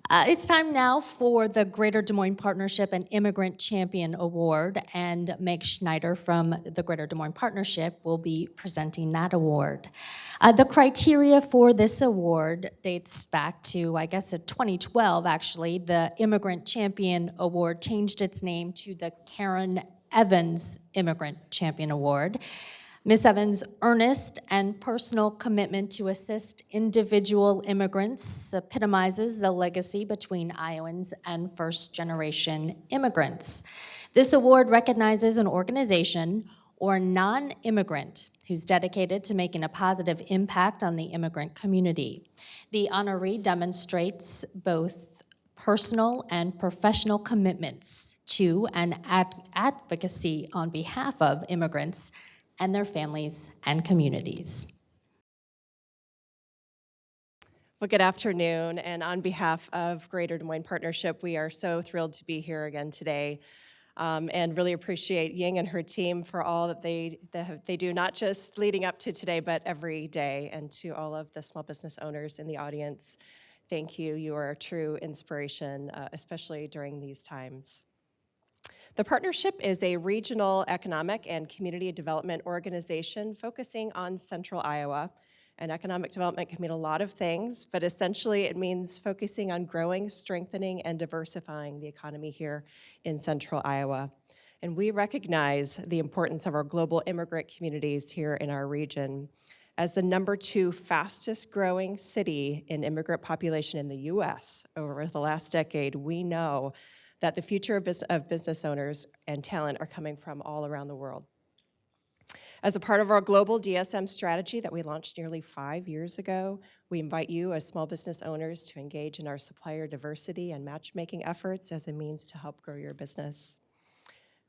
It's time now for the Greater Des Moines Partnership and Immigrant Champion Award, and Meg Schneider from the Greater Des Moines Partnership will be presenting that award. The criteria for this award dates back to, I guess, 2012, actually. The Immigrant Champion Award changed its name to the Karen Evans Immigrant Champion Award. Ms. Evans' earnest and personal commitment to assist individual immigrants epitomizes the legacy between Iowans and first-generation immigrants. This award recognizes an organization or non-immigrant who's dedicated to making a positive impact on the immigrant community. The honoree demonstrates both personal and professional commitments to and advocacy on behalf of immigrants and their families and communities. Well, good afternoon, and on behalf of Greater Des Moines Partnership, we are so thrilled to be here again today, and really appreciate Ying and her team for all that they do, not just leading up to today, but every day. And to all of the small business owners in the audience, thank you. You are a true inspiration, especially during these times. The partnership is a regional economic and community development organization focusing on central Iowa. And economic development can mean a lot of things, but essentially it means focusing on growing, strengthening, and diversifying the economy here in central Iowa. And we recognize the importance of our global immigrant communities here in our region. As the #2 fastest growing city in immigrant population in the US over the last decade, we know that the future of business owners and talent are coming from all around the world. As a part of our global DSM strategy that we launched nearly 5 years ago, we invite you as small business owners to engage in our supplier diversity and matchmaking efforts as a means to help grow your business.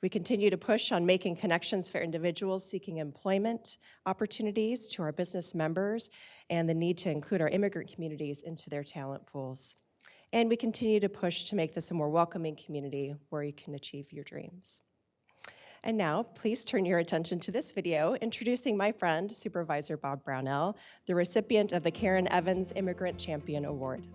We continue to push on making connections for individuals seeking employment opportunities to our business members and the need to include our immigrant communities into their talent pools. And we continue to push to make this a more welcoming community where you can achieve your dreams. And now, please turn your attention to this video introducing my friend, Supervisor Bob Brownell, the recipient of the Karen Evans Immigrant Champion Award.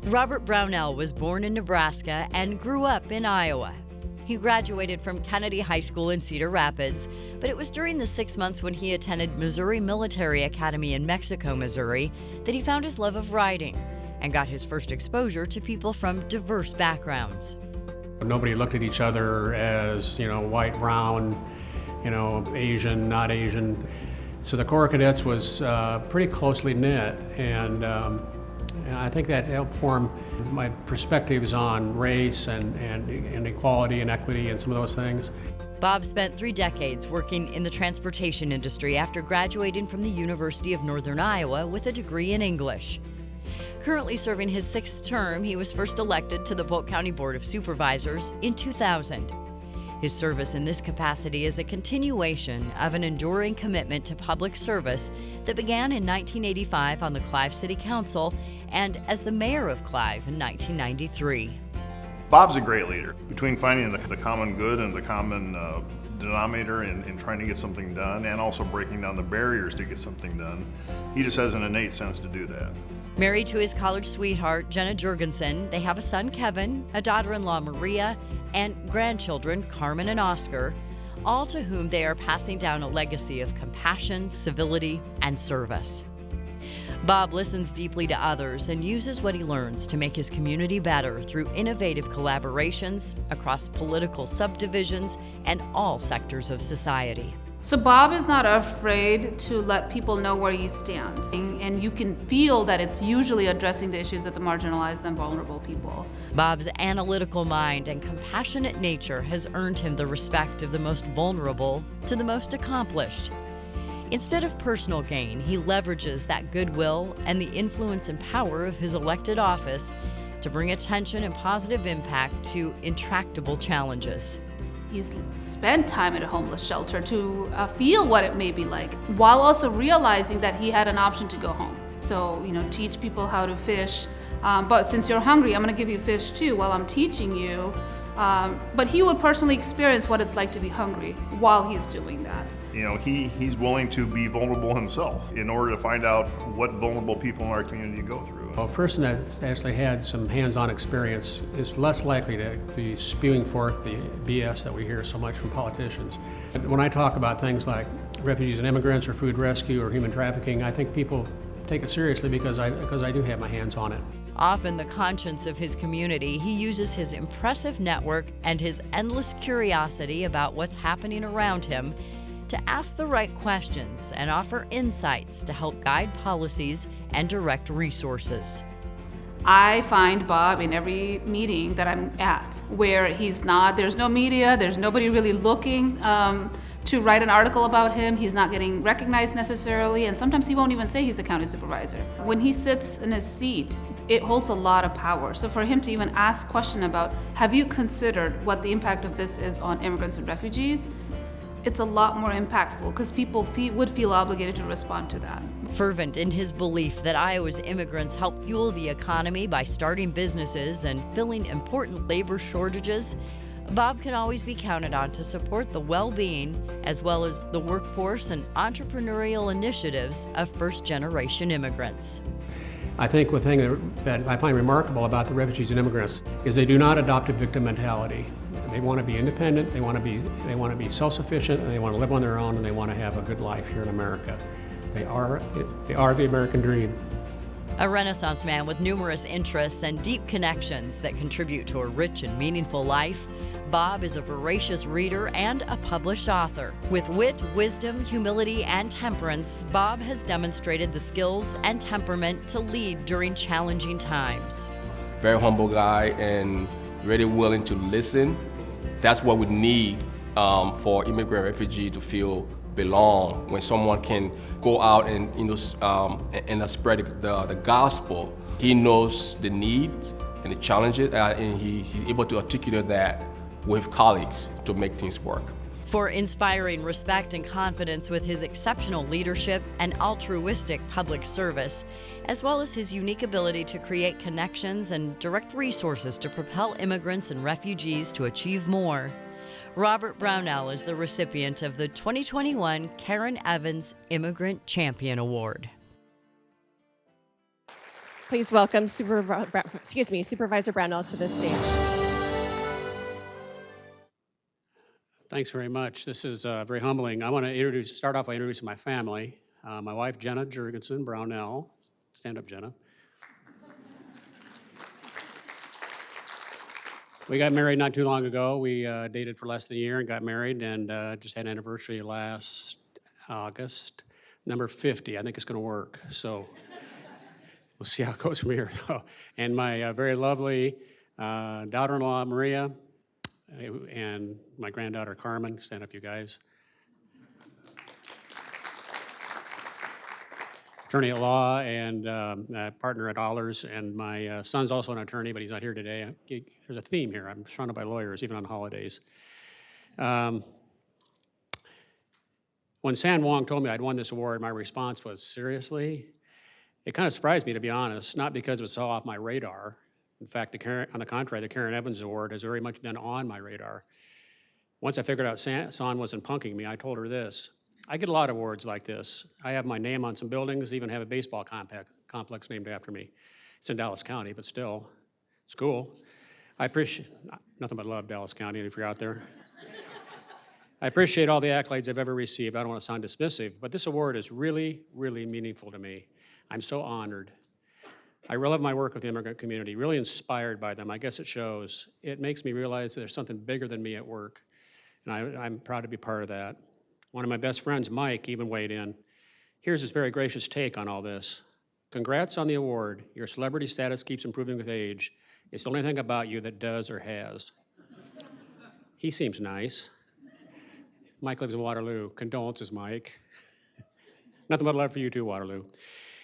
Robert Brownell was born in Nebraska and grew up in Iowa. He graduated from Kennedy High School in Cedar Rapids, but it was during the 6 months when he attended Missouri Military Academy in Mexico, Missouri, that he found his love of writing and got his first exposure to people from diverse backgrounds. Nobody looked at each other as, white, brown, Asian, not Asian. So the Corps of Cadets was pretty closely knit, and I think that helped form my perspectives on race and equality and equity and some of those things. Bob spent 3 decades working in the transportation industry after graduating from the University of Northern Iowa with a degree in English. Currently serving his 6th term, he was first elected to the Polk County Board of Supervisors in 2000. His service in this capacity is a continuation of an enduring commitment to public service that began in 1985 on the Clive City Council and as the mayor of Clive in 1993. Bob's a great leader. Between finding the common good and the common denominator in trying to get something done, and also breaking down the barriers to get something done, he just has an innate sense to do that. Married to his college sweetheart, Jenna Jurgensen, they have a son, Kevin, a daughter-in-law, Maria, and grandchildren, Carmen and Oscar, all to whom they are passing down a legacy of compassion, civility, and service. Bob listens deeply to others and uses what he learns to make his community better through innovative collaborations across political subdivisions and all sectors of society. So Bob is not afraid to let people know where he stands, and you can feel that it's usually addressing the issues of the marginalized and vulnerable people. Bob's analytical mind and compassionate nature has earned him the respect of the most vulnerable to the most accomplished. Instead of personal gain, he leverages that goodwill and the influence and power of his elected office to bring attention and positive impact to intractable challenges. He's spent time at a homeless shelter to feel what it may be like, while also realizing that he had an option to go home. So, teach people how to fish, but since you're hungry, I'm gonna give you fish too while I'm teaching you But he would personally experience what it's like to be hungry while he's doing that. You know, he's willing to be vulnerable himself in order to find out what vulnerable people in our community go through. A person that's actually had some hands-on experience is less likely to be spewing forth the BS that we hear so much from politicians. And when I talk about things like refugees and immigrants or food rescue or human trafficking, I think people take it seriously because I do have my hands on it. Often the conscience of his community, he uses his impressive network and his endless curiosity about what's happening around him to ask the right questions and offer insights to help guide policies and direct resources. I find Bob in every meeting that I'm at where there's no media, there's nobody really looking to write an article about him. He's not getting recognized necessarily, and sometimes he won't even say he's a county supervisor. When he sits in his seat, it holds a lot of power. So for him to even ask a question about, have you considered what the impact of this is on immigrants and refugees? It's a lot more impactful because people would feel obligated to respond to that. Fervent in his belief that Iowa's immigrants help fuel the economy by starting businesses and filling important labor shortages, Bob can always be counted on to support the well-being as well as the workforce and entrepreneurial initiatives of first-generation immigrants. I think one thing that I find remarkable about the refugees and immigrants is they do not adopt a victim mentality. They want to be independent, they want to be self-sufficient, and they want to live on their own, and they want to have a good life here in America. They are the American dream. A Renaissance man with numerous interests and deep connections that contribute to a rich and meaningful life, Bob is a voracious reader and a published author. With wit, wisdom, humility, and temperance, Bob has demonstrated the skills and temperament to lead during challenging times. Very humble guy and really willing to listen. That's what we need for immigrant refugee to feel belong. When someone can go out and spread the gospel, he knows the needs and the challenges, and he's able to articulate that with colleagues to make things work. For inspiring respect and confidence with his exceptional leadership and altruistic public service, as well as his unique ability to create connections and direct resources to propel immigrants and refugees to achieve more, Robert Brownell is the recipient of the 2021 Karen Evans Immigrant Champion Award. Please welcome Supervisor Brownell to the stage. Thanks very much. This is very humbling. I want to start off by introducing my family. My wife, Jenna Jurgensen Brownell. Stand up, Jenna. We got married not too long ago. We dated for less than a year and got married, and just had an anniversary last August. Number 50, I think it's going to work. So we'll see how it goes from here. And my very lovely daughter-in-law, Maria, and my granddaughter, Carmen. Stand up, you guys. Attorney at law and partner at Allers, and my son's also an attorney, but he's not here today. There's a theme here. I'm surrounded by lawyers, even on holidays. When San Wong told me I'd won this award, my response was, seriously? It kind of surprised me, to be honest, not because it was so off my radar. In fact, on the contrary, the Karen Evans Award has very much been on my radar. Once I figured out San wasn't punking me, I told her this. I get a lot of awards like this. I have my name on some buildings, even have a baseball complex named after me. It's in Dallas County, but still, it's cool. I appreciate, nothing but love, Dallas County, if you're out there. I appreciate all the accolades I've ever received. I don't want to sound dismissive, but this award is really, really meaningful to me. I'm so honored. I love my work with the immigrant community, really inspired by them. I guess it shows. It makes me realize that there's something bigger than me at work, and I'm proud to be part of that. One of my best friends, Mike, even weighed in. Here's his very gracious take on all this. Congrats on the award. Your celebrity status keeps improving with age. It's the only thing about you that does or has. He seems nice. Mike lives in Waterloo. Condolences, Mike. Nothing but love for you too, Waterloo.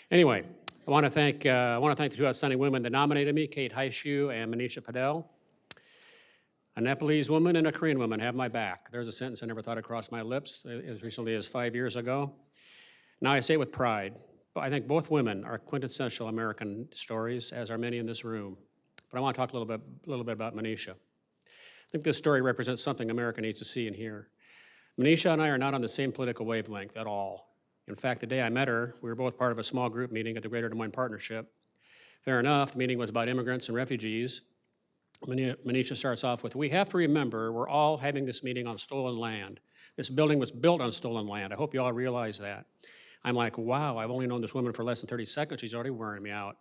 Anyway, I want to thank the two outstanding women that nominated me, Kate Haishu and Manisha Padel. A Nepalese woman and a Korean woman have my back. There's a sentence I never thought had crossed my lips as recently as 5 years ago. Now I say it with pride, but I think both women are quintessential American stories, as are many in this room. But I want to talk a little bit about Manisha. I think this story represents something America needs to see and hear. Manisha and I are not on the same political wavelength at all. In fact, the day I met her, we were both part of a small group meeting at the Greater Des Moines Partnership. Fair enough, the meeting was about immigrants and refugees. Manisha starts off with, "We have to remember we're all having this meeting on stolen land. This building was built on stolen land. I hope you all realize that." I'm like, wow, I've only known this woman for less than 30 seconds. She's already wearing me out.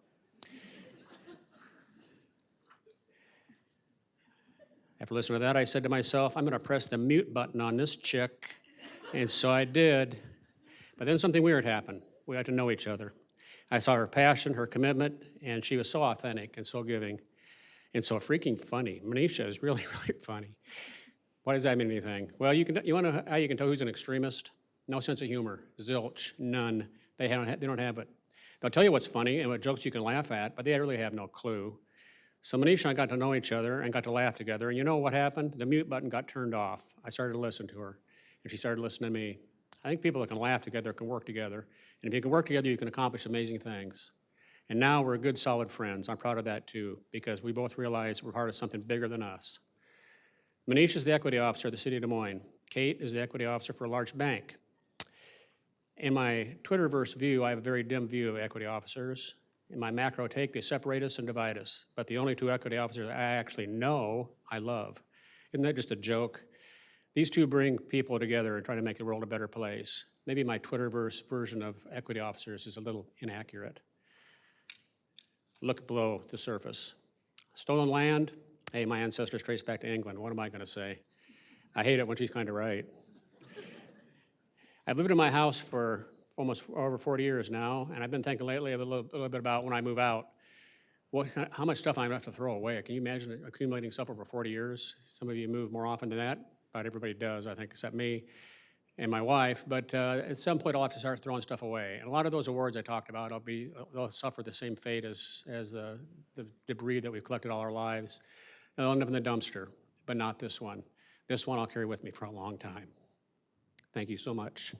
After listening to that, I said to myself, I'm going to press the mute button on this chick. And so I did. But then something weird happened. We got to know each other. I saw her passion, her commitment, and she was so authentic and so giving and so freaking funny. Manisha is really, really funny. Why does that mean anything? Well, you want to know how you can tell who's an extremist? No sense of humor. Zilch. None. They don't have it. They'll tell you what's funny and what jokes you can laugh at, but they really have no clue. So Manisha and I got to know each other and got to laugh together. And you know what happened? The mute button got turned off. I started to listen to her, and she started listening to me. I think people that can laugh together can work together. And if you can work together, you can accomplish amazing things. And now we're good, solid friends. I'm proud of that, too, because we both realize we're part of something bigger than us. Manisha is the equity officer of the City of Des Moines. Kate is the equity officer for a large bank. In my Twitterverse view, I have a very dim view of equity officers. In my macro take, they separate us and divide us. But the only two equity officers I actually know, I love. Isn't that just a joke? These two bring people together and try to make the world a better place. Maybe my Twitterverse version of equity officers is a little inaccurate. Look below the surface. Stolen land, hey, my ancestors trace back to England. What am I going to say? I hate it when she's kind of right. I've lived in my house for almost over 40 years now, and I've been thinking lately a little bit about when I move out, how much stuff I'm going to have to throw away. Can you imagine accumulating stuff over 40 years? Some of you move more often than that. About everybody does, I think, except me and my wife. But at some point, I'll have to start throwing stuff away. And a lot of those awards I talked about, they'll suffer the same fate as the debris that we've collected all our lives. They'll end up in the dumpster, but not this one. This one I'll carry with me for a long time. Thank you so much.